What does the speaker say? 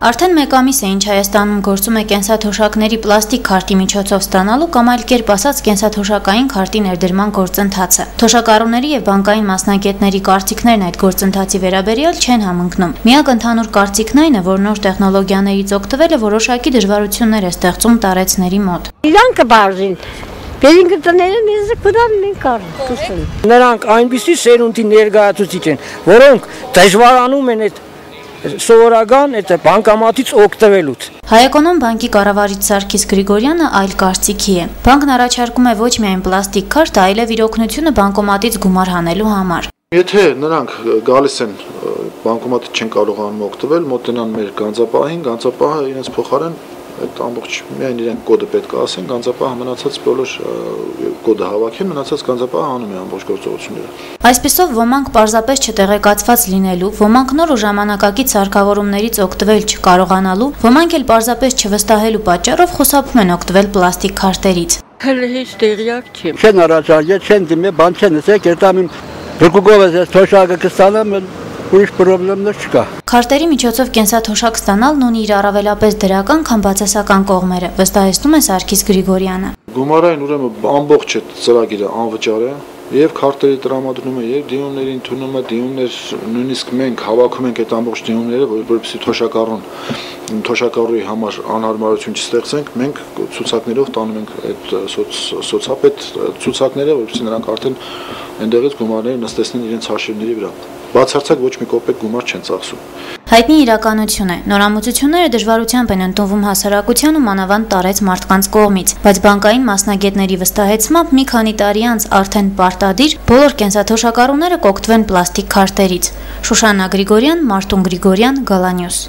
Արդեն մեկ ամիս է, ինչ Հայաստանում գործում է կենսաթոշակների պլաստիկ քարտի միջոցով ստանալու կամ այլ կերպ ասած կենսաթոշակային քարտի ներդրման գործընթացը։ Թոշակառուների եւ բանկային մասնագետների կարծիքներն այդ գործընթացի վերաբերյալ չեն համընկնում։ Միակ ընդհանուր կարծիքն այն է, որ նոր տեխնոլոգիաներից օգտվելը որոշակի դժվարություններ է ստեղծում տարեցների մոտ։ Իրան կբարձին Բերինգտները մեզ կդան մենք արժան։ Նրանք այնպիսի սերունդի ներկայացուցիչ են, որոնք դժվարանում են այդ սովորական այդ բանկամատից օգտվելուց։ Հայեկոնոմ բանկի կառավարիչ Սարգիս Գրիգորյանը այլ կարծիքի է։ Բանկն առաջարկում է ոչ միայն պլաստիկ քարտ, այլև իր օգնությունը բանկոմատից գումար հանելու համար։ Եթե նրանք գալիս են բանկոմատից չեն կարողանում օգտվել, մոտենան մեր գանձապահին, գանձապահը իրենց փոխարեն այդ ամբողջ միայն իրենք կոդը պետք է ասեն, գանձապահը մնացած բոլոր կոդը հավաքեն, մնացած գանձապահը անում է ամբողջ գործողությունները։ Այսպիսով ոմանք պարզապես չտեղեկացված լինելու, ոմանք նոր ու ժամանակակից սարքավորումներից օգտվել չկարողանալու, ոմանք էլ պարզապես չվստահելու պատճառով խուսափում են օգտվել պլաստիկ քարտերից։ Հենց տեղյակ չեմ։ Չեն առաջարկել, չեն դիմել, բան չեն ասել, երտամին դրկուկով է թոշակը կստանամ, ուրիշ պրոբլեմներ չկա։ Քարտերի միջոցով կենսաթոշակ ստանալն ունի իր առավելապես դրական, քան բացասական կողմերը, վստահեցնում է Սարգիս Գրիգորյանը։ Գումարային ուրեմն ամբողջ այդ ծրագիրը անվճար է եւ քարտերի տրամադրումը եւ դիմումների ընդունումը, դիմումներ նույնիսկ մենք հավաքում ենք այդ ամբողջ դիմումները, որպեսզի թոշակառուի համար անհարմարություն չստեղծենք, մենք ցուցակներով տանում ենք այդ սոցիալապետ ցուցակները, որպեսզի նրանք արդեն այնտեղից գումարները նստեցնեն իրենց հաշիվների վրա։ Բացարձակ ոչ մի կոպեկ գումար չեն ծախսում։ Հայտնի իրականություն է, նորամուծությունները դժվարությամբ են ընդունվում հասարակության ու մանավանդ տարեց մարդկանց կողմից, բայց բանկային մասնագետների վստահեցմամբ մի քանի տարի անց արդեն պարտադիր բոլոր կենսաթոշակառուները կօգտվեն պլաստիկ քարտերից։ Շուշանա Գրիգորյան, Մարտուն Գրիգորյան, Գալանյուս։